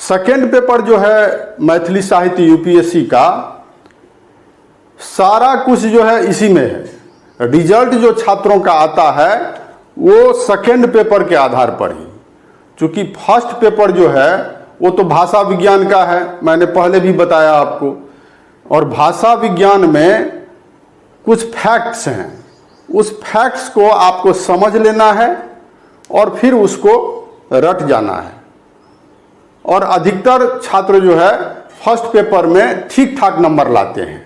Second paper जो है मैथिली साहित्य यूपीएससी का, सारा कुछ जो है इसी में है। रिजल्ट जो छात्रों का आता है वो सेकेंड पेपर के आधार पर ही, चूंकि फर्स्ट पेपर जो है वो तो भाषा विज्ञान का है, मैंने पहले भी बताया आपको। और भाषा विज्ञान में कुछ फैक्ट्स हैं, उस फैक्ट्स को आपको समझ लेना है और फिर उसको रट जाना है। और अधिकतर छात्र जो है फर्स्ट पेपर में ठीक ठाक नंबर लाते हैं,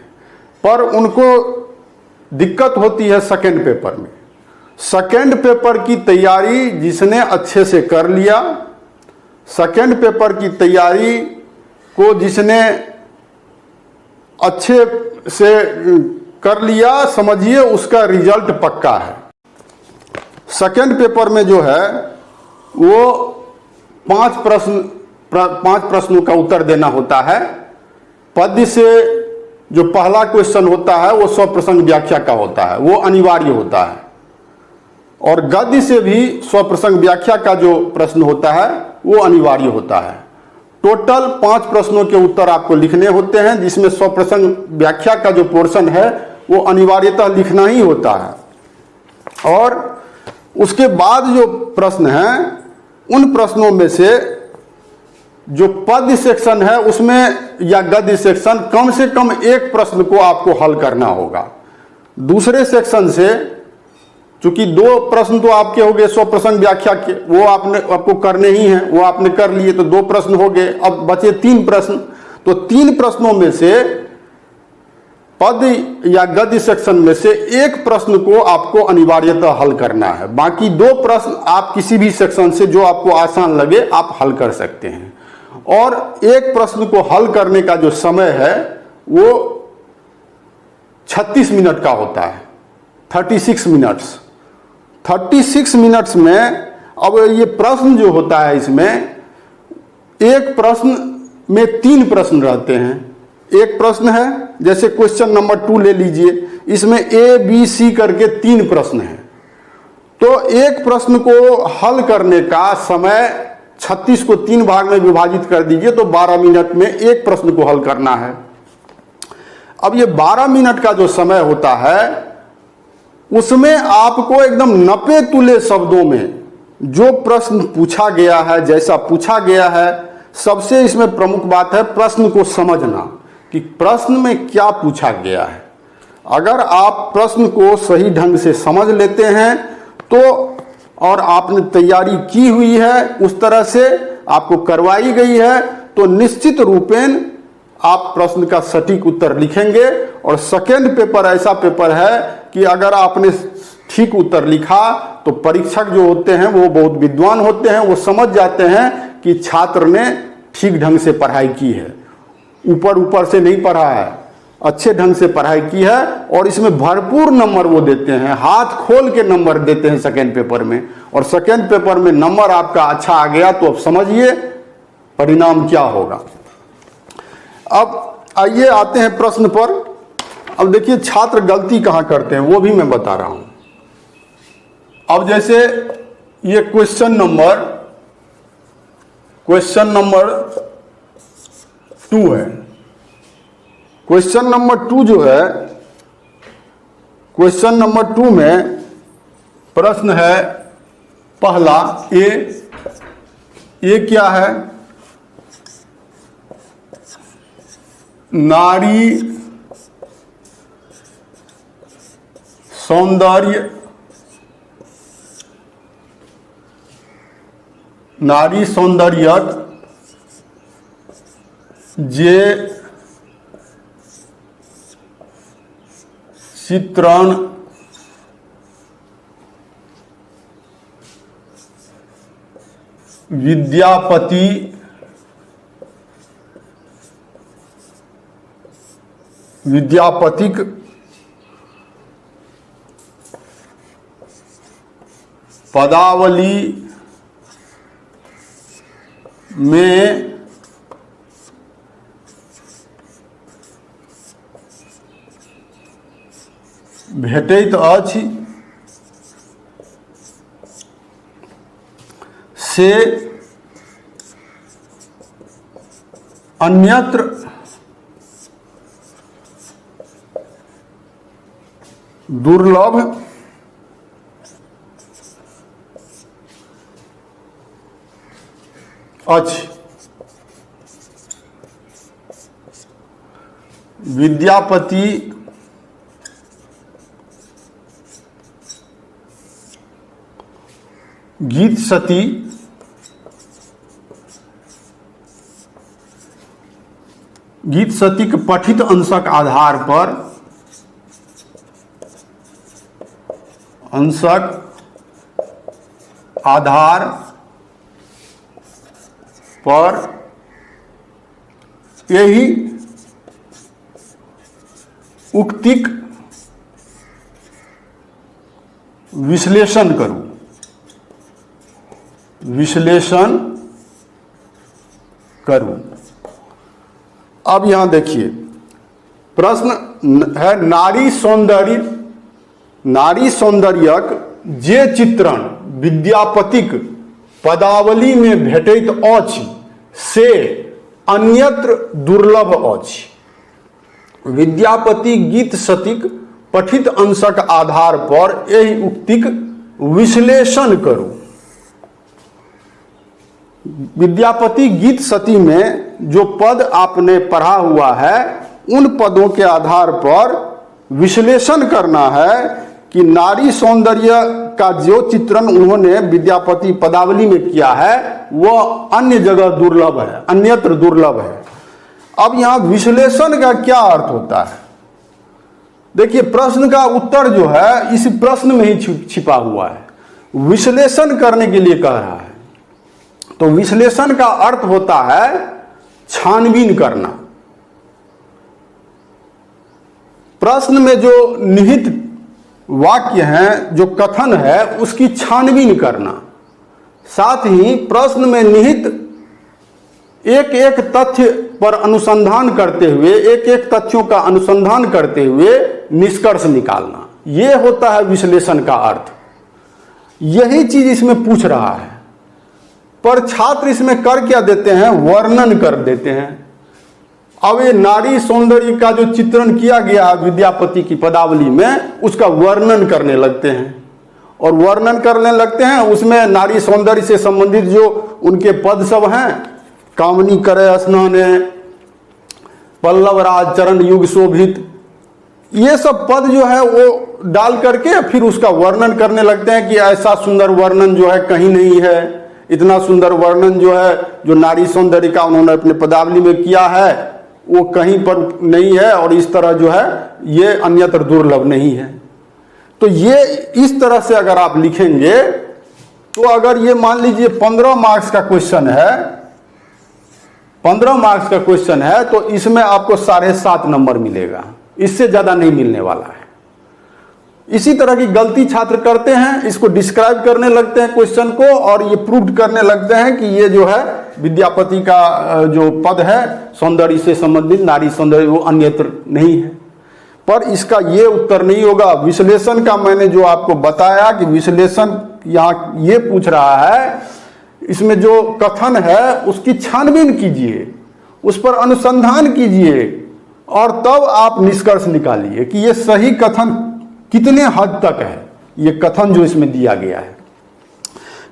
पर उनको दिक्कत होती है सेकेंड पेपर में। सेकेंड पेपर की तैयारी जिसने अच्छे से कर लिया, सेकेंड पेपर की तैयारी को जिसने अच्छे से कर लिया, समझिए उसका रिजल्ट पक्का है। सेकेंड पेपर में जो है वो 5 प्रश्नों का उत्तर देना होता है। पद्य से जो पहला क्वेश्चन होता है वो स्वप्रसंग व्याख्या का होता है, वो अनिवार्य होता है। और गद्य से भी स्वप्रसंग व्याख्या का जो प्रश्न होता है वो अनिवार्य होता है। टोटल 5 प्रश्नों के उत्तर आपको लिखने होते हैं, जिसमें स्वप्रसंग व्याख्या का जो पोर्शन है वो अनिवार्यतः लिखना ही होता है। और उसके बाद जो प्रश्न हैं, उन प्रश्नों में से जो पद्य सेक्शन है उसमें या गद्य सेक्शन, कम से कम एक प्रश्न को आपको हल करना होगा। दूसरे सेक्शन से चूंकि 2 प्रश्न तो आपके हो गए स्वप्रसंग व्याख्या के, वो आपको करने ही हैं, वो आपने कर लिए, तो 2 प्रश्न हो गए। अब बचे 3 प्रश्न, तो 3 प्रश्नों में से पद्य या गद्य सेक्शन में से एक प्रश्न को आपको अनिवार्यतः हल करना है। बाकी 2 प्रश्न आप किसी भी सेक्शन से जो आपको आसान लगे आप हल कर सकते हैं। और एक प्रश्न को हल करने का जो समय है वो 36 मिनट का होता है, 36 मिनट्स। 36 मिनट्स में अब ये प्रश्न जो होता है, इसमें एक प्रश्न में 3 प्रश्न रहते हैं। एक प्रश्न है, जैसे क्वेश्चन नंबर 2 ले लीजिए, इसमें A, B, C करके 3 प्रश्न हैं। तो एक प्रश्न को हल करने का समय 36 को 3 भाग में विभाजित कर दीजिए तो 12 मिनट में एक प्रश्न को हल करना है। अब ये 12 मिनट का जो समय होता है उसमें आपको एकदम नपे तुले शब्दों में जो प्रश्न पूछा गया है, जैसा पूछा गया है, सबसे इसमें प्रमुख बात है प्रश्न को समझना कि प्रश्न में क्या पूछा गया है। अगर आप प्रश्न को सही ढंग से समझ लेते हैं तो, और आपने तैयारी की हुई है, उस तरह से आपको करवाई गई है, तो निश्चित रूपेण आप प्रश्न का सटीक उत्तर लिखेंगे। और सेकेंड पेपर ऐसा पेपर है कि अगर आपने ठीक उत्तर लिखा तो परीक्षक जो होते हैं वो बहुत विद्वान होते हैं, वो समझ जाते हैं कि छात्र ने ठीक ढंग से पढ़ाई की है, ऊपर से नहीं पढ़ा है, अच्छे ढंग से पढ़ाई की है। और इसमें भरपूर नंबर वो देते हैं, हाथ खोल के नंबर देते हैं सेकेंड पेपर में। और सेकेंड पेपर में नंबर आपका अच्छा आ गया तो अब समझिए परिणाम क्या होगा। अब आइए आते हैं प्रश्न पर। अब देखिए छात्र गलती कहाँ करते हैं वो भी मैं बता रहा हूं। अब जैसे ये क्वेश्चन नंबर 2 है। क्वेश्चन नंबर 2 जो है, क्वेश्चन नंबर 2 में प्रश्न है पहला ए क्या है? नारी सौंदर्यक जे चित्रण विद्यापतिक पदावली में भेटैत अछि से अन्यत्र दुर्लभ अछि। विद्यापति गीत सती के पठित अंशक आधार पर यही उक्तिक विश्लेषण करूं। अब यहां देखिए प्रश्न है, नारी सौंदर्यक जे चित्रण विद्यापतिक पदावली में भेटैत अछि से अन्यत्र दुर्लभ अछि। विद्यापति गीत सतीक पठित अंशक आधार पर एहि उक्तिक विश्लेषण करू। विद्यापति गीत सती में जो पद आपने पढ़ा हुआ है उन पदों के आधार पर विश्लेषण करना है कि नारी सौंदर्य का जो चित्रण उन्होंने विद्यापति पदावली में किया है वह अन्य जगह दुर्लभ है, अन्यत्र दुर्लभ है। अब यहां विश्लेषण का क्या अर्थ होता है? देखिए प्रश्न का उत्तर जो है इस प्रश्न में ही छिपा हुआ है। विश्लेषण करने के लिए कह रहा है, तो विश्लेषण का अर्थ होता है छानबीन करना। प्रश्न में जो निहित वाक्य है, जो कथन है, उसकी छानबीन करना, साथ ही प्रश्न में निहित एक एक तथ्य पर अनुसंधान करते हुए, एक एक तथ्यों का अनुसंधान करते हुए निष्कर्ष निकालना, यह होता है विश्लेषण का अर्थ। यही चीज इसमें पूछ रहा है, पर छात्र इसमें कर क्या देते हैं? वर्णन कर देते हैं। अब ये नारी सौंदर्य का जो चित्रण किया गया है विद्यापति की पदावली में, उसका वर्णन करने लगते हैं। और वर्णन करने लगते हैं उसमें नारी सौंदर्य से संबंधित जो उनके पद सब हैं, कामनी करे स्नाने, पल्लव राज चरण युग शोभित, ये सब पद जो है वो डाल करके फिर उसका वर्णन करने लगते हैं कि ऐसा सुंदर वर्णन जो है कहीं नहीं है, इतना सुंदर वर्णन जो है जो नारी सौंदर्य का उन्होंने अपने पदावली में किया है वो कहीं पर नहीं है, और इस तरह जो है ये अन्यत्र दुर्लभ नहीं है। तो ये इस तरह से अगर आप लिखेंगे तो अगर ये मान लीजिए 15 मार्क्स का क्वेश्चन है, 15 मार्क्स का क्वेश्चन है, तो इसमें आपको 7.5 नंबर मिलेगा, इससे ज्यादा नहीं मिलने वाला है। इसी तरह की गलती छात्र करते हैं, इसको डिस्क्राइब करने लगते हैं क्वेश्चन को, और ये प्रूव करने लगते हैं कि ये जो है विद्यापति का जो पद है सौंदर्य से संबंधित, नारी सौंदर्य, वो अन्यत्र नहीं है। पर इसका ये उत्तर नहीं होगा। विश्लेषण का मैंने जो आपको बताया कि विश्लेषण यहाँ ये पूछ रहा है, इसमें जो कथन है उसकी छानबीन कीजिए, उस पर अनुसंधान कीजिए, और तब आप निष्कर्ष निकालिए कि ये सही कथन कितने हद तक है, ये कथन जो इसमें दिया गया है।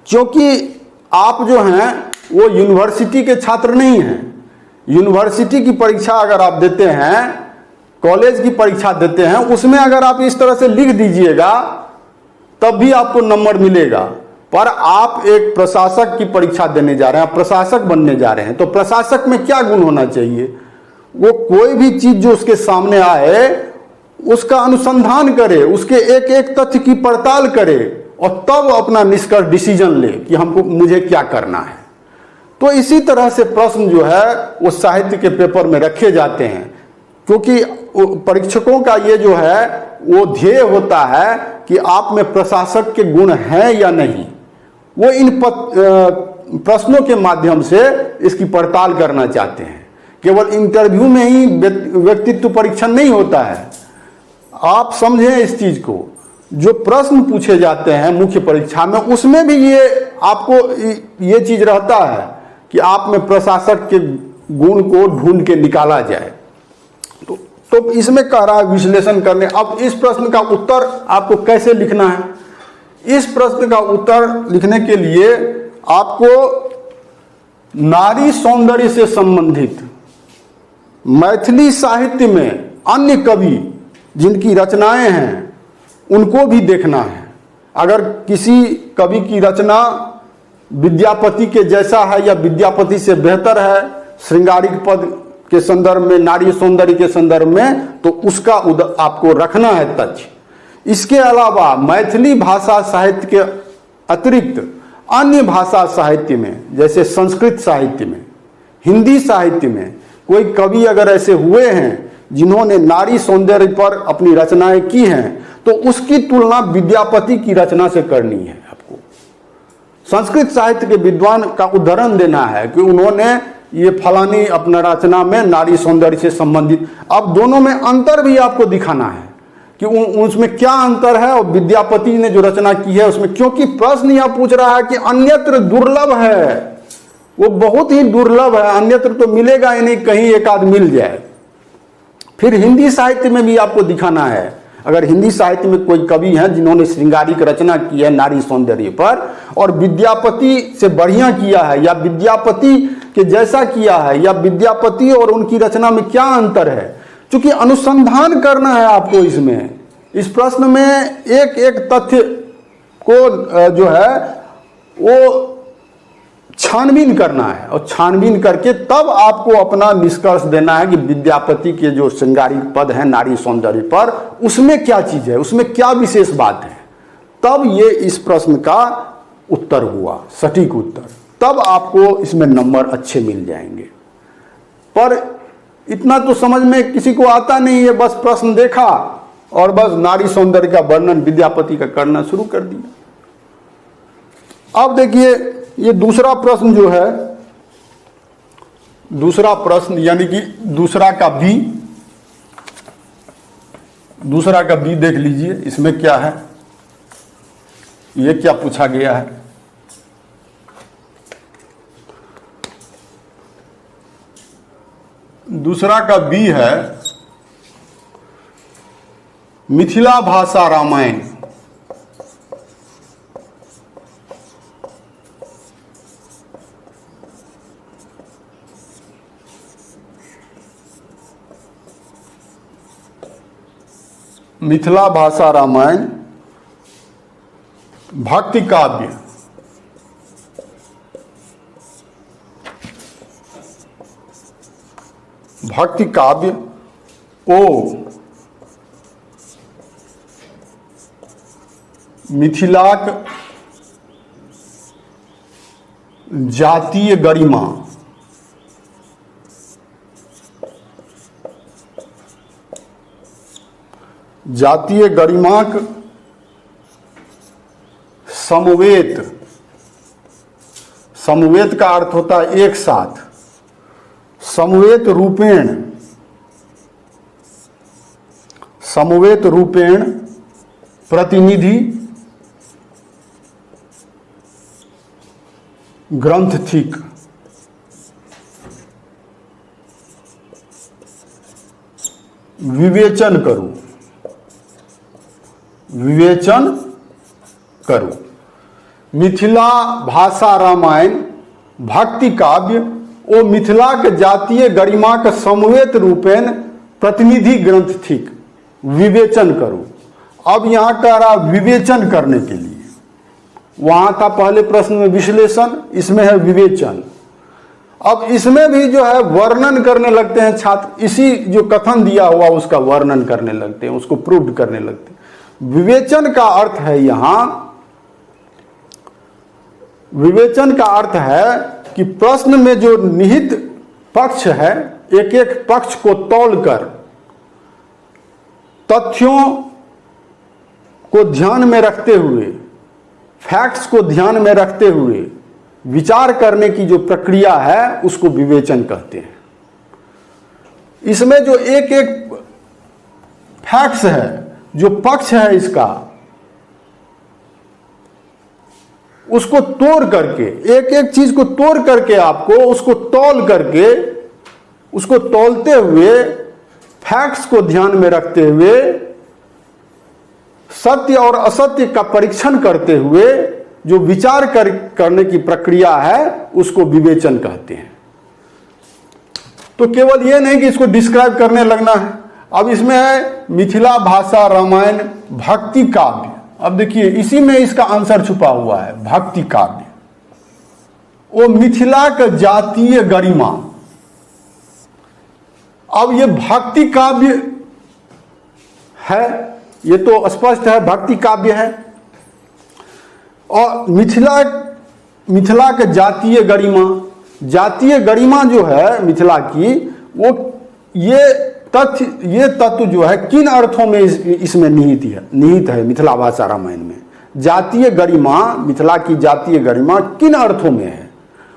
क्योंकि आप जो हैं वो यूनिवर्सिटी के छात्र नहीं हैं। यूनिवर्सिटी की परीक्षा अगर आप देते हैं, कॉलेज की परीक्षा देते हैं, उसमें अगर आप इस तरह से लिख दीजिएगा तब भी आपको नंबर मिलेगा। पर आप एक प्रशासक की परीक्षा देने जा रहे हैं, प्रशासक बनने जा रहे हैं, तो प्रशासक में क्या गुण होना चाहिए? वो कोई भी चीज जो उसके सामने आए उसका अनुसंधान करे, उसके एक एक तथ्य की पड़ताल करे, और तब अपना निष्कर्ष डिसीजन ले कि हमको मुझे क्या करना है। तो इसी तरह से प्रश्न जो है वो साहित्य के पेपर में रखे जाते हैं, क्योंकि परीक्षकों का ये जो है वो ध्येय होता है कि आप में प्रशासक के गुण हैं या नहीं। वो इन प्रश्नों के माध्यम से इसकी पड़ताल करना चाहते हैं। केवल इंटरव्यू में ही व्यक्तित्व परीक्षण नहीं होता है। आप समझें इस चीज को, जो प्रश्न पूछे जाते हैं मुख्य परीक्षा में, उसमें भी ये आपको ये चीज रहता है कि आप में प्रशासक के गुण को ढूंढ के निकाला जाए। तो इसमें कह रहा है विश्लेषण करने। अब इस प्रश्न का उत्तर आपको कैसे लिखना है? इस प्रश्न का उत्तर लिखने के लिए आपको नारी सौंदर्य से संबंधित मैथिली साहित्य में अन्य कवि जिनकी रचनाएं हैं उनको भी देखना है। अगर किसी कवि की रचना विद्यापति के जैसा है या विद्यापति से बेहतर है श्रृंगारिक पद के संदर्भ में, नारी सौंदर्य के संदर्भ में, तो उसका आपको रखना है तथ्य। इसके अलावा मैथिली भाषा साहित्य के अतिरिक्त अन्य भाषा साहित्य में, जैसे संस्कृत साहित्य में, हिंदी साहित्य में कोई कवि अगर ऐसे हुए हैं जिन्होंने नारी सौंदर्य पर अपनी रचनाएं की हैं, तो उसकी तुलना विद्यापति की रचना से करनी है। आपको संस्कृत साहित्य के विद्वान का उदाहरण देना है कि उन्होंने ये फलानी अपना रचना में नारी सौंदर्य से संबंधित, अब दोनों में अंतर भी आपको दिखाना है कि उसमें क्या अंतर है और विद्यापति ने जो रचना की है उसमें, क्योंकि प्रश्न यह पूछ रहा है कि अन्यत्र दुर्लभ है, वो बहुत ही दुर्लभ है, अन्यत्र तो मिलेगा ही नहीं, कहीं एक आध मिल जाए। फिर हिंदी साहित्य में भी आपको दिखाना है, अगर हिंदी साहित्य में कोई कवि हैं जिन्होंने श्रृंगारिक रचना की है नारी सौंदर्य पर और विद्यापति से बढ़िया किया है या विद्यापति के जैसा किया है, या विद्यापति और उनकी रचना में क्या अंतर है, क्योंकि अनुसंधान करना है आपको। इसमें इस प्रश्न में एक एक तथ्य को जो है वो छानबीन करना है और छानबीन करके तब आपको अपना निष्कर्ष देना है कि विद्यापति के जो श्रृंगारिक पद है नारी सौंदर्य पर, उसमें क्या चीज है, उसमें क्या विशेष बात है। तब ये इस प्रश्न का उत्तर हुआ, सटीक उत्तर। तब आपको इसमें नंबर अच्छे मिल जाएंगे। पर इतना तो समझ में किसी को आता नहीं है, बस प्रश्न देखा और बस नारी सौंदर्य का वर्णन विद्यापति का करना शुरू कर दिया। अब देखिए ये दूसरा प्रश्न जो है, दूसरा प्रश्न यानी कि दूसरा का बी देख लीजिए। इसमें क्या है, ये क्या पूछा गया है। दूसरा का बी है मिथिला भाषा रामायण। मिथिला भाषा रामायण भक्ति काव्य। भक्ति काव्य ओ मिथिलाक जातीय गरिमा जातीय गरिमाक समवेत, समवेत का अर्थ होता है एक साथ, समवेत रूपेण प्रतिनिधि ग्रंथ थिक। विवेचन करो। मिथिला भाषा रामायण भक्ति काव्य ओ मिथिला के जातीय गरिमा के समवेत रूपेण प्रतिनिधि ग्रंथ थिक। विवेचन करो। अब यहां कह रहा विवेचन करने के लिए, वहां था पहले प्रश्न में विश्लेषण, इसमें है विवेचन। अब इसमें भी जो है वर्णन करने लगते हैं छात्र, इसी जो कथन दिया हुआ उसका वर्णन करने लगते हैं, उसको प्रूव करने लगते हैं। विवेचन का अर्थ है यहां, विवेचन का अर्थ है कि प्रश्न में जो निहित पक्ष है, एक एक पक्ष को तौलकर तथ्यों को ध्यान में रखते हुए, फैक्ट्स को ध्यान में रखते हुए विचार करने की जो प्रक्रिया है उसको विवेचन कहते हैं। इसमें जो एक एक फैक्ट्स है, जो पक्ष है इसका, उसको तोड़ करके, एक एक चीज को तोड़ करके आपको उसको तौल करके उसको तौलते हुए, फैक्ट्स को ध्यान में रखते हुए, सत्य और असत्य का परीक्षण करते हुए जो विचार करने की प्रक्रिया है उसको विवेचन कहते हैं। तो केवल ये नहीं कि इसको डिस्क्राइब करने लगना है। अब इसमें है मिथिला भाषा रामायण भक्ति काव्य। अब देखिए इसी में इसका आंसर छुपा हुआ है, भक्ति काव्य। वो मिथिला का जातीय गरिमा। अब ये भक्ति काव्य है, ये तो स्पष्ट है भक्ति काव्य है। और मिथिला का जातीय गरिमा जो है मिथिला की, वो ये तत्व जो है किन अर्थों में इसमें निहित है मिथिला भाषा रामायण में। जातीय गरिमा, मिथिला की जातीय गरिमा किन अर्थों में है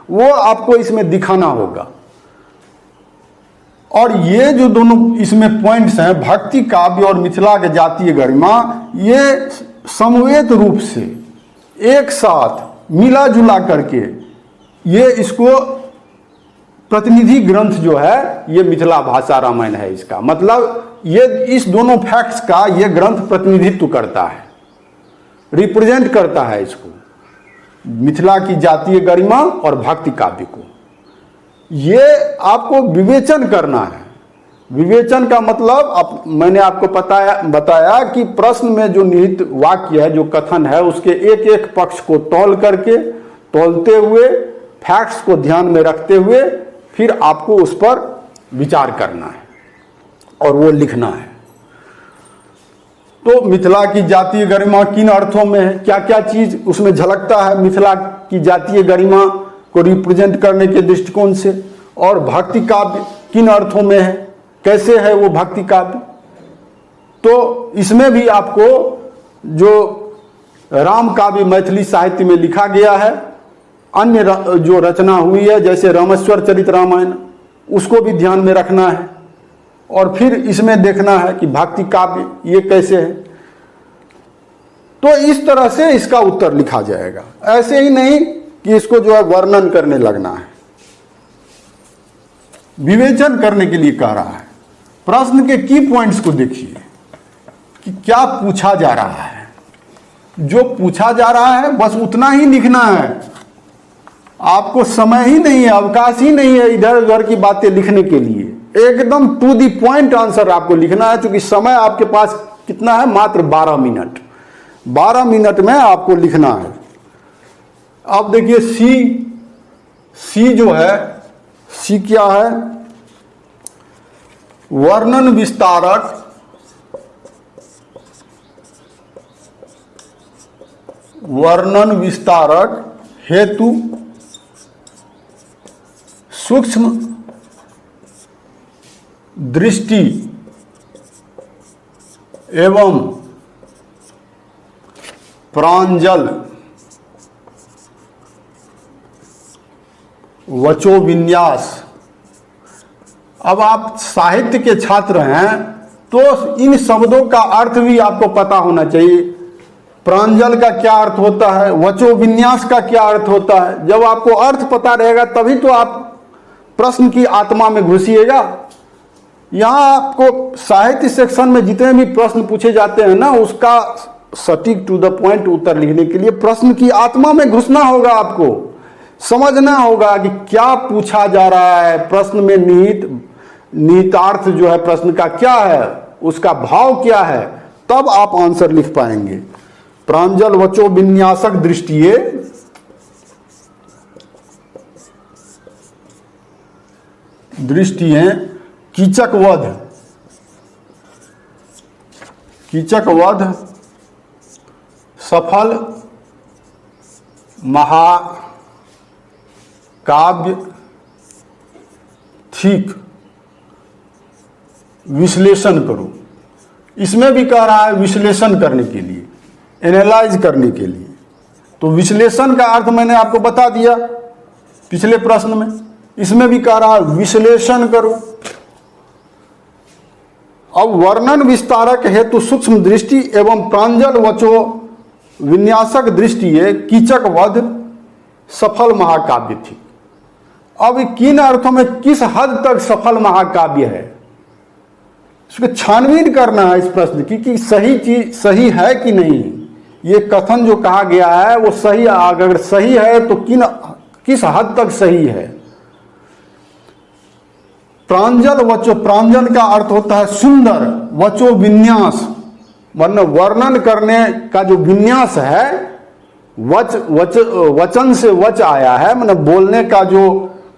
वो आपको इसमें दिखाना होगा। और ये जो दोनों इसमें पॉइंट्स हैं, भक्ति काव्य और मिथिला के जातीय गरिमा, ये समवेत रूप से एक साथ मिला जुला करके ये इसको प्रतिनिधि ग्रंथ जो है ये मिथिला भाषा रामायण है। इसका मतलब ये इस दोनों फैक्ट्स का ये ग्रंथ प्रतिनिधित्व करता है, रिप्रेजेंट करता है इसको, मिथिला की जातीय गरिमा और भक्ति काव्य को। ये आपको विवेचन करना है। विवेचन का मतलब मैंने आपको बताया कि प्रश्न में जो निहित वाक्य है, जो कथन है, उसके एक एक पक्ष को तौलते हुए, फैक्ट्स को ध्यान में रखते हुए फिर आपको उस पर विचार करना है और वो लिखना है। तो मिथिला की जातीय गरिमा किन अर्थों में है, क्या क्या चीज उसमें झलकता है मिथिला की जातीय गरिमा को रिप्रेजेंट करने के दृष्टिकोण से, और भक्ति काव्य किन अर्थों में है, कैसे है वो भक्ति काव्य। तो इसमें भी आपको जो राम काव्य मैथिली साहित्य में लिखा गया है, अन्य जो रचना हुई है जैसे रामेश्वर चरित रामायण, उसको भी ध्यान में रखना है और फिर इसमें देखना है कि भक्ति काव्य ये कैसे है। तो इस तरह से इसका उत्तर लिखा जाएगा, ऐसे ही नहीं कि इसको जो है वर्णन करने लगना है। विवेचन करने के लिए कह रहा है। प्रश्न के की पॉइंट्स को देखिए कि क्या पूछा जा रहा है। जो पूछा जा रहा है बस उतना ही लिखना है। आपको समय ही नहीं है, अवकाश ही नहीं है इधर उधर की बातें लिखने के लिए। एकदम टू दी पॉइंट आंसर आपको लिखना है, क्योंकि समय आपके पास कितना है, मात्र 12 मिनट। 12 मिनट में आपको लिखना है। अब देखिए सी जो है, सी क्या है, वर्णन विस्तारक हेतु सूक्ष्म दृष्टि एवं प्रांजल वचो विन्यास। अब आप साहित्य के छात्र हैं तो इन शब्दों का अर्थ भी आपको पता होना चाहिए। प्रांजल का क्या अर्थ होता है, वचो विन्यास का क्या अर्थ होता है। जब आपको अर्थ पता रहेगा तभी तो आप प्रश्न की आत्मा में घुसिएगा। यहां आपको साहित्य सेक्शन में जितने भी प्रश्न पूछे जाते हैं ना, उसका सटीक टू द पॉइंट उत्तर लिखने के लिए प्रश्न की आत्मा में घुसना होगा। आपको समझना होगा कि क्या पूछा जा रहा है, प्रश्न में निहितार्थ जो है प्रश्न का क्या है, उसका भाव क्या है, तब आप आंसर लिख पाएंगे। प्रांजल वचो विन्यासक दृष्टिये कीचकवध सफल महाकाव्य ठीक विश्लेषण करो। इसमें भी कह रहा है विश्लेषण करने के लिए, एनालाइज करने के लिए। तो विश्लेषण का अर्थ मैंने आपको बता दिया पिछले प्रश्न में। इसमें भी कह रहा है विश्लेषण करो। अब वर्णन विस्तारक हेतु सूक्ष्म दृष्टि एवं प्रांजल वचो विन्यासक दृष्टि कीचक वध सफल महाकाव्य थी। अब किन अर्थों में किस हद तक सफल महाकाव्य है, इसको छानबीन करना है इस प्रश्न की कि सही चीज सही है कि नहीं। ये कथन जो कहा गया है वो सही, अगर सही है तो किस हद तक सही है। प्रांजल वचो, प्रांजल का अर्थ होता है सुंदर, वचो विन्यास, वर्णन करने का जो विन्यास है, वचन से वच आया है, मतलब बोलने का जो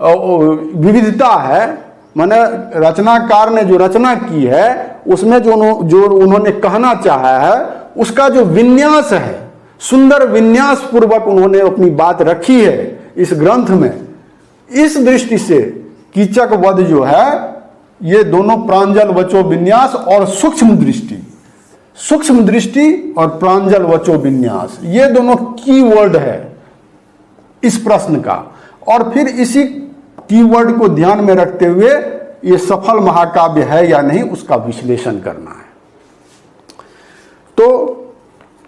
विविधता है, माने रचनाकार ने जो रचना की है उसमें जो उन्होंने कहना चाहा है उसका जो विन्यास है, सुंदर विन्यास पूर्वक उन्होंने अपनी बात रखी है इस ग्रंथ में। इस दृष्टि से कीचक वध जो है ये दोनों प्रांजल वचो विन्यास और सूक्ष्म दृष्टि और प्रांजल वचो विन्यास, ये दोनों कीवर्ड है इस प्रश्न का। और फिर इसी कीवर्ड को ध्यान में रखते हुए ये सफल महाकाव्य है या नहीं उसका विश्लेषण करना है। तो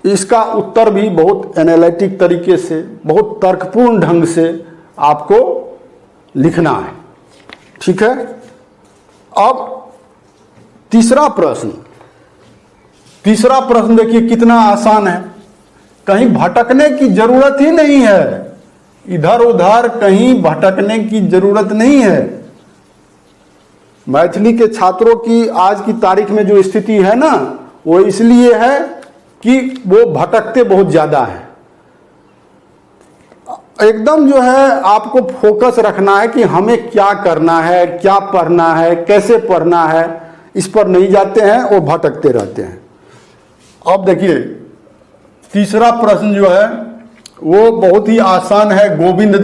इसका उत्तर भी बहुत एनालिटिक तरीके से, बहुत तर्कपूर्ण ढंग से आपको लिखना है, ठीक है। अब तीसरा प्रश्न देखिए कितना आसान है, कहीं भटकने की जरूरत ही नहीं है, इधर उधर कहीं भटकने की जरूरत नहीं है। मैथिली के छात्रों की आज की तारीख में जो स्थिति है ना, वो इसलिए है कि वो भटकते बहुत ज्यादा हैं। एकदम जो है आपको फोकस रखना है कि हमें क्या करना है, क्या पढ़ना है, कैसे पढ़ना है, इस पर नहीं जाते हैं और भटकते रहते हैं। अब देखिए तीसरा प्रश्न जो है वो बहुत ही आसान है। गोविंद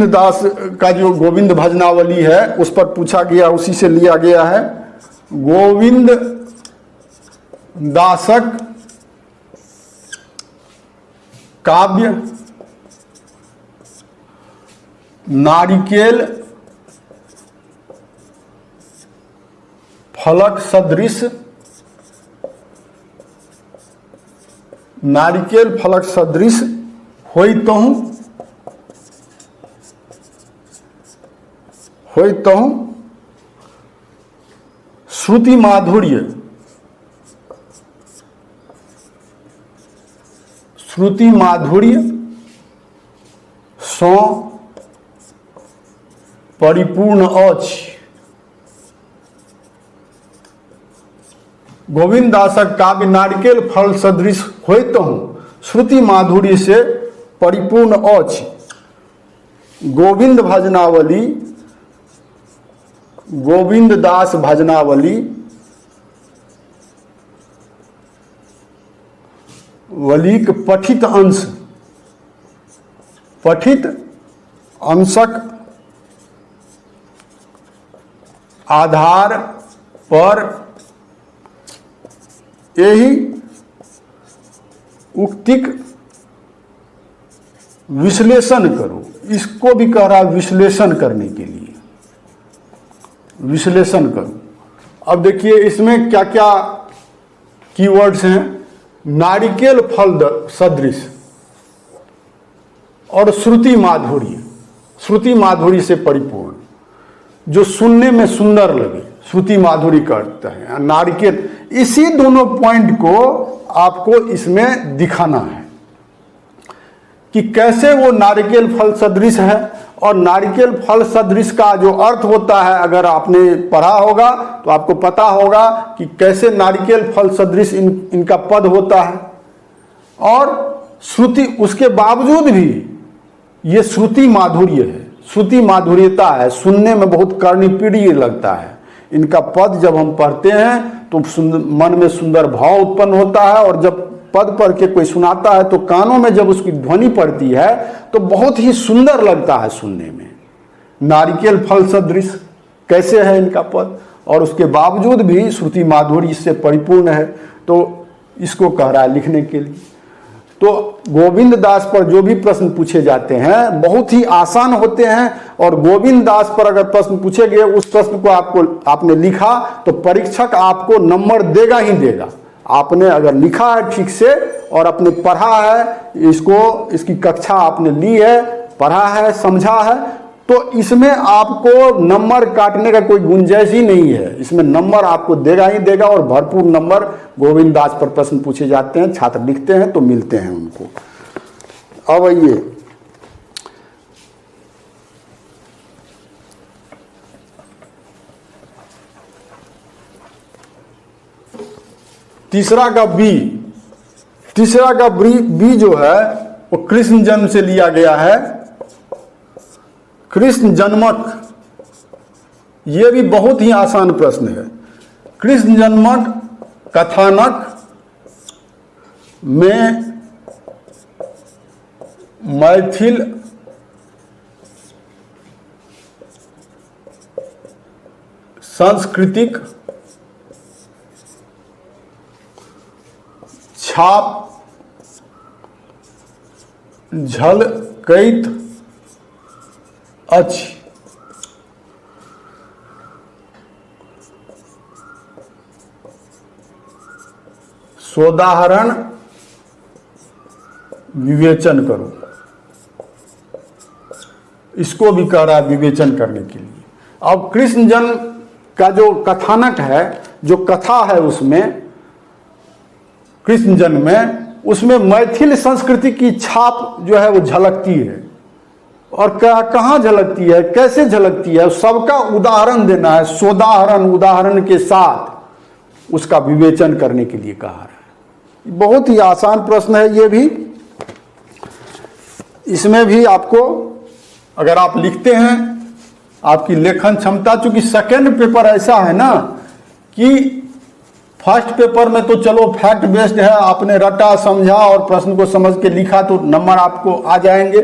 दास का जो गोविंद भजनावली है उस पर पूछा गया, उसी से लिया गया है। गोविंद दासक काव्य नारिकेल फलक सदृश, नारिकेल फलक सदृश होइतहु श्रुति माधुर्य सो परिपूर्ण अछि। गोविंद दासक काव्य नारिकेल फल सदृश होइतहु श्रुति माधुर्य से परिपूर्ण अछि। गोविंद दास भजनावली वलिक पठित अंशक आधार पर यही उक्तिक विश्लेषण करो। इसको भी कह रहा है विश्लेषण करने के लिए, विश्लेषण करो। अब देखिए इसमें क्या क्या कीवर्ड्स हैं। नारिकेल फल सदृश और श्रुति माधुर्य से परिपूर्ण, जो सुनने में सुंदर लगे, श्रुति माधुरी करता है नारिकेल। इसी दोनों पॉइंट को आपको इसमें दिखाना है कि कैसे वो नारिकेल फल सदृश है। और नारिकेल फल सदृश का जो अर्थ होता है, अगर आपने पढ़ा होगा तो आपको पता होगा कि कैसे नारिकेल फल सदृश इनका पद होता है। और श्रुति, उसके बावजूद भी ये श्रुति माधुर्य है, श्रुति माधुर्यता है, सुनने में बहुत कर्णप्रिय लगता है। इनका पद जब हम पढ़ते हैं तो मन में सुंदर भाव उत्पन्न होता है, और जब पद पढ़ के कोई सुनाता है तो कानों में जब उसकी ध्वनि पड़ती है तो बहुत ही सुंदर लगता है सुनने में। नारिकेल फल सदृश कैसे है इनका पद, और उसके बावजूद भी श्रुति माधुर्य से परिपूर्ण है, तो इसको कह रहा है लिखने के लिए। तो गोविंद दास पर जो भी प्रश्न पूछे जाते हैं बहुत ही आसान होते हैं, और गोविंद दास पर अगर प्रश्न पूछे गए, उस प्रश्न को आपने लिखा तो परीक्षक आपको नंबर देगा ही देगा। आपने अगर लिखा है ठीक से और आपने पढ़ा है, इसको इसकी कक्षा आपने ली है, पढ़ा है, समझा है, तो इसमें आपको नंबर काटने का कोई गुंजाइश ही नहीं है। इसमें नंबर आपको देगा ही देगा और भरपूर नंबर गोविंद दास पर प्रश्न पूछे जाते हैं, छात्र लिखते हैं तो मिलते हैं उनको। अब आइए तीसरा का बी जो है वो कृष्ण जन्म से लिया गया है। कृष्ण जन्मक, ये भी बहुत ही आसान प्रश्न है। कृष्ण जन्मक कथानक में मैथिल सांस्कृतिक छाप झलकैत अछि। सोदाहरण विवेचन करो। इसको भी कह रहा है विवेचन करने के लिए। अब कृष्ण जन्म का जो कथानक है, जो कथा है उसमें, कृष्ण जन्म में, उसमें मैथिल संस्कृति की छाप जो है वो झलकती है। और कहाँ झलकती है, कैसे झलकती है, सबका उदाहरण देना है। सोदाहरण, उदाहरण के साथ उसका विवेचन करने के लिए कहा है। बहुत ही आसान प्रश्न है ये भी। इसमें भी आपको अगर आप लिखते हैं, आपकी लेखन क्षमता, चूंकि सेकंड पेपर ऐसा है ना कि फर्स्ट पेपर में तो चलो फैक्ट बेस्ड है, आपने रटा, समझा और प्रश्न को समझ के लिखा तो नंबर आपको आ जाएंगे।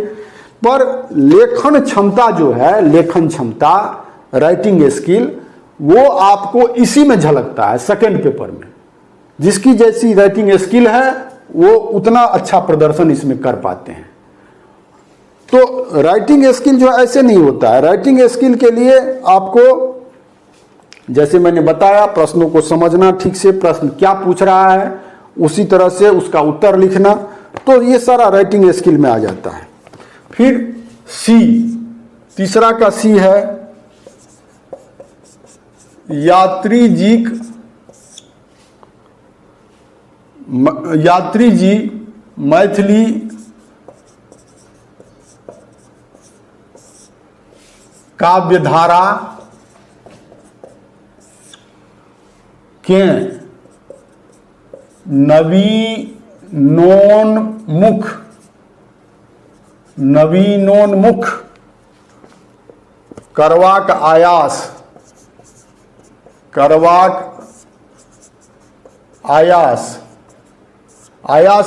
पर लेखन क्षमता जो है, लेखन क्षमता, राइटिंग स्किल, वो आपको इसी में झलकता है सेकंड पेपर में। जिसकी जैसी राइटिंग स्किल है वो उतना अच्छा प्रदर्शन इसमें कर पाते हैं। तो राइटिंग स्किल जो ऐसे नहीं होता है। राइटिंग स्किल के लिए आपको, जैसे मैंने बताया, प्रश्नों को समझना ठीक से, प्रश्न क्या पूछ रहा है उसी तरह से उसका उत्तर लिखना, तो ये सारा राइटिंग स्किल में आ जाता है। फिर सी, तीसरा का सी है यात्री जी मैथिली काव्यधारा के नवीनोन्मुख करवाक आयास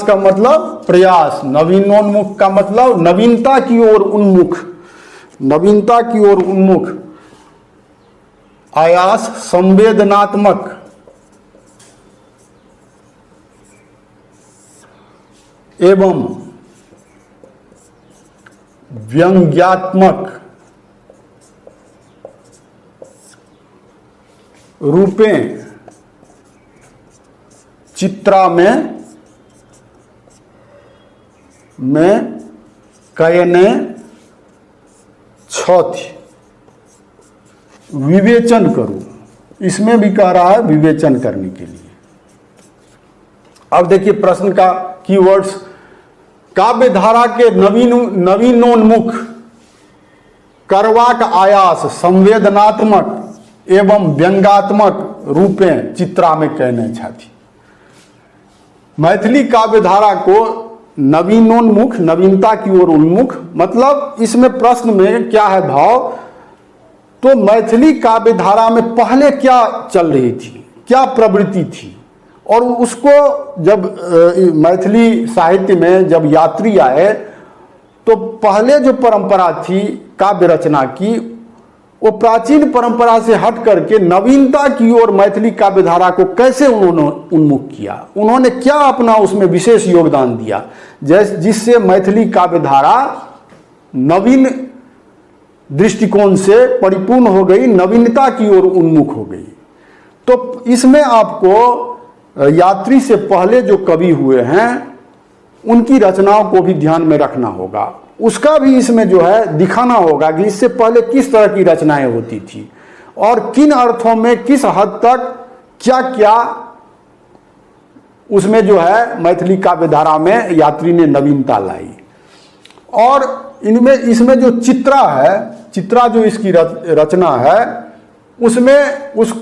का मतलब प्रयास, नवीनोन्मुख का मतलब नवीनता की ओर उन्मुख, नवीनता की ओर उन्मुख आयास, संवेदनात्मक एवं व्यंग्यात्मक रूपें चित्रा में कयने छथि। विवेचन करो, इसमें भी कह रहा है विवेचन करने के लिए। अब देखिए प्रश्न का कीवर्ड्स, काव्य धारा के नवीनोन्मुख करवाक आयास, संवेदनात्मक एवं व्यंग्यात्मक रूपें चित्रा में कहने छथि। मैथिली काव्य धारा को नवीनोन्मुख, नवीनता की ओर उन्मुख, मतलब इसमें प्रश्न में क्या है भाव, तो मैथिली काव्य धारा में पहले क्या चल रही थी, क्या प्रवृत्ति थी, और उसको जब मैथिली साहित्य में जब यात्री आए तो पहले जो परंपरा थी काव्य रचना की, वो प्राचीन परंपरा से हट करके नवीनता की ओर मैथिली काव्य धारा को कैसे उन्होंने उन्मुख किया, उन्होंने क्या अपना उसमें विशेष योगदान दिया, जिससे मैथिली काव्य धारा नवीन दृष्टिकोण से परिपूर्ण हो गई, नवीनता की ओर उन्मुख हो गई। तो इसमें आपको यात्री से पहले जो कवि हुए हैं उनकी रचनाओं को भी ध्यान में रखना होगा, उसका भी इसमें जो है दिखाना होगा कि इससे पहले किस तरह की रचनाएं होती थी और किन अर्थों में किस हद तक क्या क्या उसमें जो है मैथिली काव्य धारा में यात्री ने नवीनता लाई। और इनमें इसमें जो चित्रा है, चित्रा जो इसकी रचना है, उसमें उस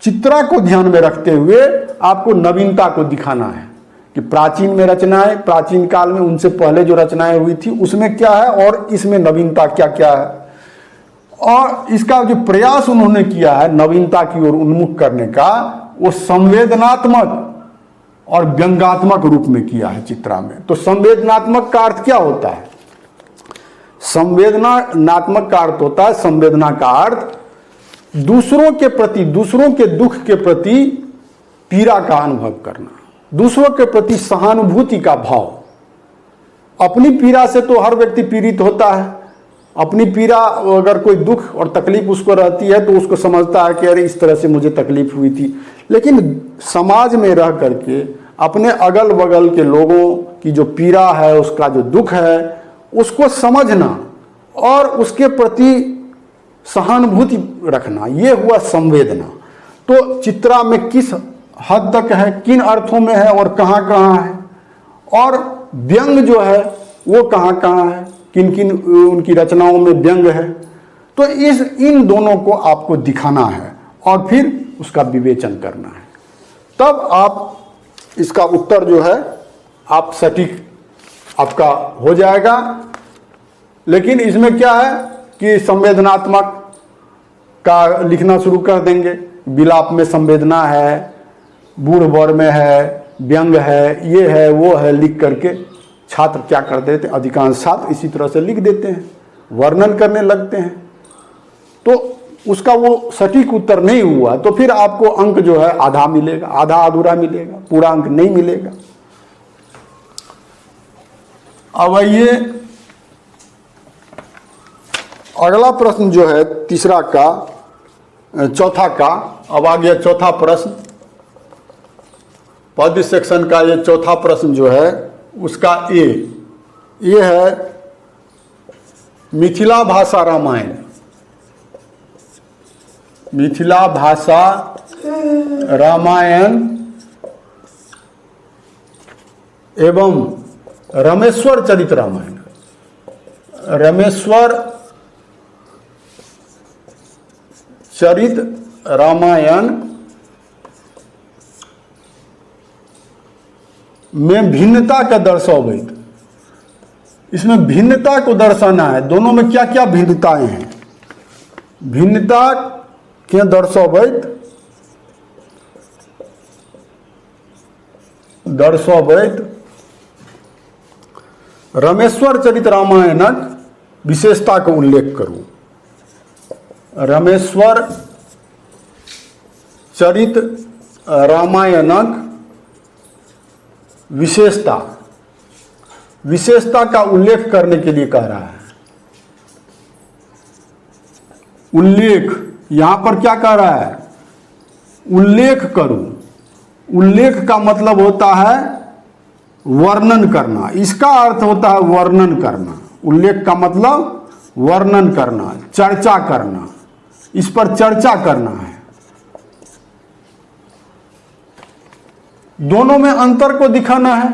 चित्रा को ध्यान में रखते हुए आपको नवीनता को दिखाना है कि प्राचीन में रचनाएं, प्राचीन काल में उनसे पहले जो रचनाएं हुई थी उसमें क्या है और इसमें नवीनता क्या क्या है। और इसका जो प्रयास उन्होंने किया है नवीनता की ओर उन्मुख करने का, वो संवेदनात्मक और व्यंग्यात्मक रूप में किया है चित्रा में। तो संवेदनात्मक का अर्थ क्या होता है? संवेदनात्मक का अर्थ होता है, संवेदना का अर्थ दूसरों के प्रति, दूसरों के दुख के प्रति पीड़ा का अनुभव करना, दूसरों के प्रति सहानुभूति का भाव। अपनी पीड़ा से तो हर व्यक्ति पीड़ित होता है, अपनी पीड़ा, अगर कोई दुख और तकलीफ उसको रहती है तो उसको समझता है कि अरे इस तरह से मुझे तकलीफ हुई थी। लेकिन समाज में रह करके अपने अगल बगल के लोगों की जो पीड़ा है, उसका जो दुख है, उसको समझना और उसके प्रति सहानुभूति रखना, ये हुआ संवेदना। तो चित्रा में किस हद तक है, किन अर्थों में है और कहाँ कहाँ है, और व्यंग जो है वो कहाँ कहाँ है, किन किन उनकी रचनाओं में व्यंग है। तो इन दोनों को आपको दिखाना है और फिर उसका विवेचन करना है, तब आप इसका उत्तर जो है आप सटीक आपका हो जाएगा। लेकिन इसमें क्या है कि संवेदनात्मक का लिखना शुरू कर देंगे, विलाप में संवेदना है, बूढ़ वर में है, व्यंग है, ये है वो है, लिख करके छात्र क्या कर देते, अधिकांश छात्र इसी तरह से लिख देते हैं, वर्णन करने लगते हैं। तो उसका वो सटीक उत्तर नहीं हुआ तो फिर आपको अंक जो है आधा मिलेगा, आधा अधूरा मिलेगा, पूरा अंक नहीं मिलेगा। अब ये अगला प्रश्न जो है तीसरा का, चौथा का, अब आ गया चौथा प्रश्न। पद्य सेक्शन का ये चौथा प्रश्न जो है उसका ये है मिथिला भाषा रामायण। मिथिला भाषा रामायण एवं रमेश्वर चरित रामायण। रमेश्वर चरित रामायण में भिन्नता का दर्शावैत, इसमें भिन्नता को दर्शाना है। दोनों में क्या क्या भिन्नताएं हैं, भिन्नता के दर्शावैत रमेश्वर चरित रामायणक विशेषता का उल्लेख करूं। रमेश्वर चरित रामायणक विशेषता का उल्लेख करने के लिए कह रहा है। उल्लेख, यहां पर क्या कह रहा है? उल्लेख करूं। उल्लेख का मतलब होता है वर्णन करना, इसका अर्थ होता है वर्णन करना। उल्लेख का मतलब वर्णन करना, चर्चा करना, इस पर चर्चा करना है। दोनों में अंतर को दिखाना है।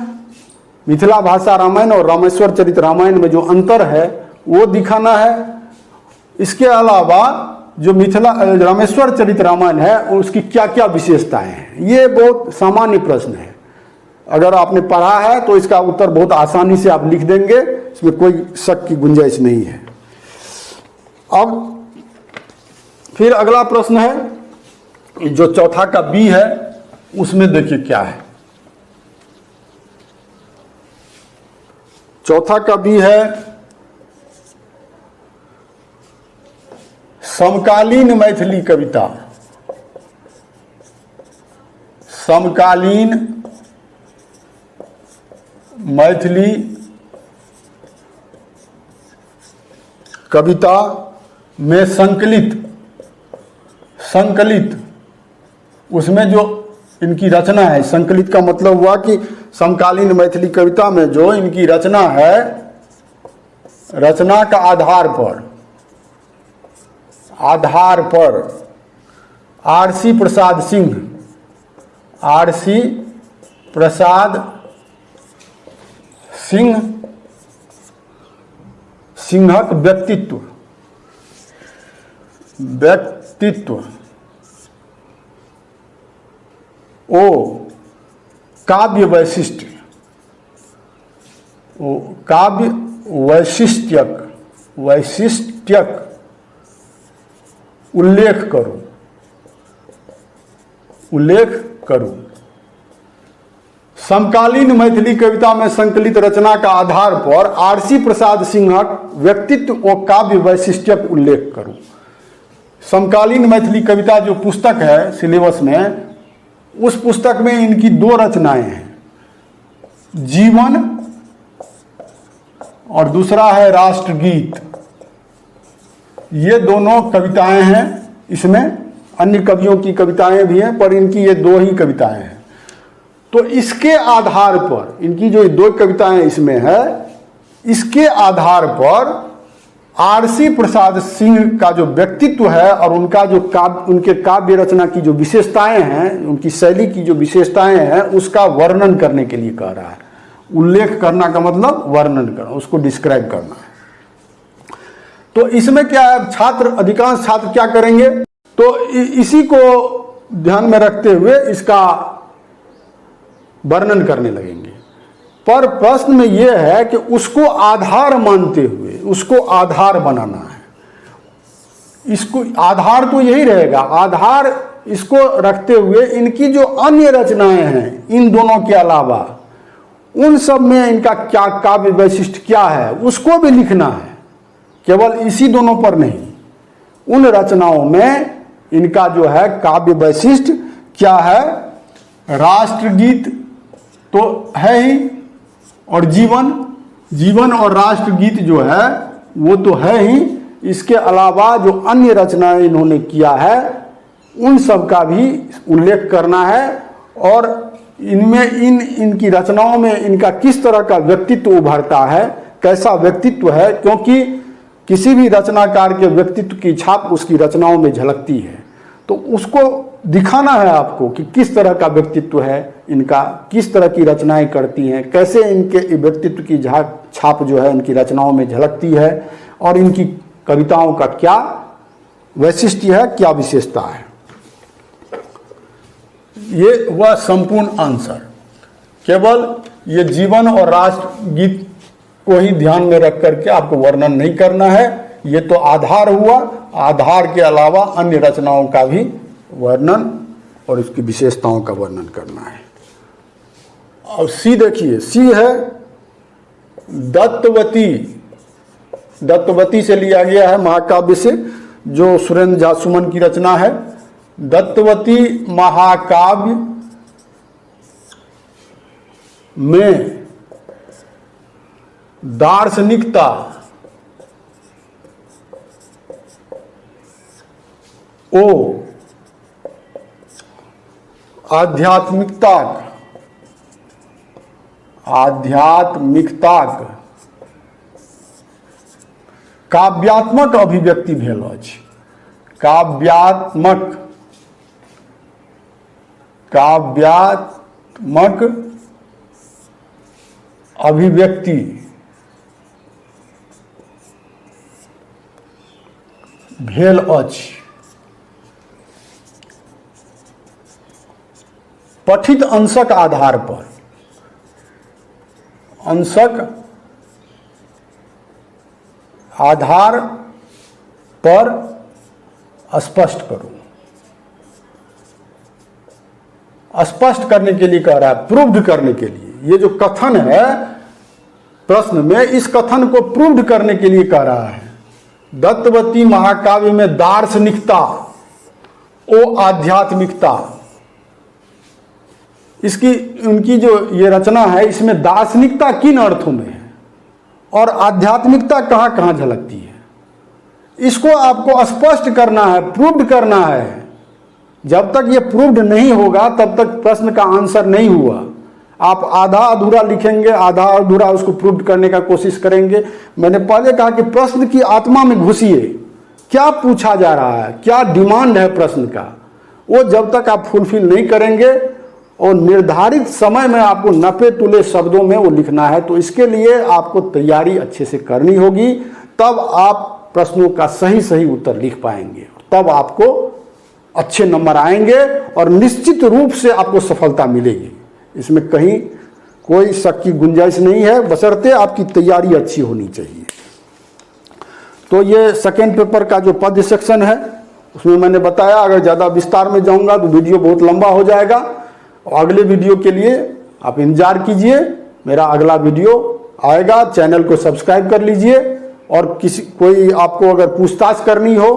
मिथिला भाषा रामायण और रामेश्वर चरित रामायण में जो अंतर है वो दिखाना है। इसके अलावा जो रामेश्वर चरित रामायण है उसकी क्या क्या विशेषताएं हैं, ये बहुत सामान्य प्रश्न है। अगर आपने पढ़ा है तो इसका उत्तर बहुत आसानी से आप लिख देंगे, इसमें कोई शक की गुंजाइश नहीं है। अब फिर अगला प्रश्न है जो चौथा का बी है, उसमें देखिए क्या है। चौथा का बी है समकालीन मैथिली कविता। समकालीन मैथिली कविता में संकलित उसमें जो इनकी रचना है। संकलित का मतलब हुआ कि समकालीन मैथिली कविता में जो इनकी रचना है, रचना का आधार पर आरसी प्रसाद सिंह सिंहक व्यक्तित्व ओ काव्य वैशिष्ट्यक उल्लेख करूं। समकालीन मैथिली कविता में संकलित रचना का आधार पर आरसी प्रसाद सिंहक व्यक्तित्व और काव्य वैशिष्ट्यक उल्लेख करूं। समकालीन मैथिली कविता जो पुस्तक है सिलेबस में, उस पुस्तक में इनकी 2 रचनाएं हैं, जीवन और दूसरा है राष्ट्रगीत। ये दोनों कविताएं हैं। इसमें अन्य कवियों की कविताएं भी हैं, पर इनकी ये 2 ही कविताएं हैं। तो इसके आधार पर, इनकी जो 2 कविताएं इसमें है, इसके आधार पर आरसी प्रसाद सिंह का जो व्यक्तित्व है और उनका जो उनके काव्य रचना की जो विशेषताएं हैं, उनकी शैली की जो विशेषताएं हैं, उसका वर्णन करने के लिए कह रहा है। उल्लेख करना का मतलब वर्णन करना, उसको डिस्क्राइब करना है। तो इसमें क्या है, अधिकांश छात्र क्या करेंगे, तो इसी को ध्यान में रखते हुए इसका वर्णन करने लगेंगे। पर प्रश्न में यह है कि उसको आधार मानते हुए उसको आधार बनाना है। इसको आधार तो यही रहेगा, आधार इसको रखते हुए इनकी जो अन्य रचनाएं हैं, इन दोनों के अलावा उन सब में इनका क्या काव्य वैशिष्ट्य क्या है, उसको भी लिखना है। केवल इसी दोनों पर नहीं, उन रचनाओं में इनका जो है काव्य वैशिष्ट्य क्या है। राष्ट्रगीत तो है ही, और जीवन और राष्ट्रगीत जो है वो तो है ही। इसके अलावा जो अन्य रचनाएं इन्होंने किया है, उन सब का भी उल्लेख करना है। और इनमें इनकी रचनाओं में इनका किस तरह का व्यक्तित्व उभरता है, कैसा व्यक्तित्व है, क्योंकि किसी भी रचनाकार के व्यक्तित्व की छाप उसकी रचनाओं में झलकती है। तो उसको दिखाना है आपको कि किस तरह का व्यक्तित्व है इनका, किस तरह की रचनाएं करती हैं, कैसे इनके व्यक्तित्व की छाप जो है इनकी रचनाओं में झलकती है, और इनकी कविताओं का क्या वैशिष्ट्य है, क्या विशेषता है। ये हुआ संपूर्ण आंसर। केवल ये जीवन और राष्ट्रगीत को ही ध्यान में रख करके आपको वर्णन नहीं करना है। ये तो आधार हुआ, आधार के अलावा अन्य रचनाओं का भी वर्णन और इसकी विशेषताओं का वर्णन करना है। और सी देखिए, सी है दत्तवती से लिया गया है महाकाव्य से, जो सुरेंद्र झा सुमन की रचना है। दत्तवती महाकाव्य में दार्शनिकता आध्यात्मिकता काव्यात्मक अभिव्यक्ति भेल अछि। काव्यात्मक अभिव्यक्ति भेल अछि। पठित अंशक आधार पर, अंशक आधार पर स्पष्ट करो। स्पष्ट करने के लिए कह रहा है, प्रूव्ड करने के लिए। ये जो कथन है प्रश्न में, इस कथन को प्रूव्ड करने के लिए कह रहा है। दत्तवती महाकाव्य में दार्शनिकता ओ आध्यात्मिकता, इसकी उनकी जो ये रचना है, इसमें दार्शनिकता किन अर्थों में है और आध्यात्मिकता कहाँ कहाँ झलकती है, इसको आपको स्पष्ट करना है, प्रूव्ड करना है, जब तक ये प्रूव्ड नहीं होगा तब तक प्रश्न का आंसर नहीं हुआ। आप आधा अधूरा लिखेंगे, आधा अधूरा उसको प्रूव करने का कोशिश करेंगे। मैंने पहले कहा कि प्रश्न की आत्मा में घुसिए, क्या पूछा जा रहा है, क्या डिमांड है प्रश्न का, वो जब तक आप फुलफिल नहीं करेंगे और निर्धारित समय में आपको नपे तुले शब्दों में वो लिखना है, तो इसके लिए आपको तैयारी अच्छे से करनी होगी, तब आप प्रश्नों का सही सही उत्तर लिख पाएंगे, तब आपको अच्छे नंबर आएंगे और निश्चित रूप से आपको सफलता मिलेगी। इसमें कहीं कोई शक की गुंजाइश नहीं है, बशर्ते आपकी तैयारी अच्छी होनी चाहिए। तो ये सेकेंड पेपर का जो पद्य सेक्शन है उसमें मैंने बताया, अगर ज़्यादा विस्तार में जाऊंगा तो वीडियो बहुत लंबा हो जाएगा। और अगले वीडियो के लिए आप इंतजार कीजिए, मेरा अगला वीडियो आएगा। चैनल को सब्सक्राइब कर लीजिए और कोई आपको अगर पूछताछ करनी हो,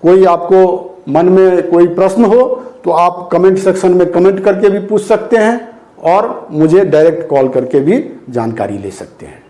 कोई आपको मन में कोई प्रश्न हो तो आप कमेंट सेक्शन में कमेंट करके भी पूछ सकते हैं और मुझे डायरेक्ट कॉल करके भी जानकारी ले सकते हैं।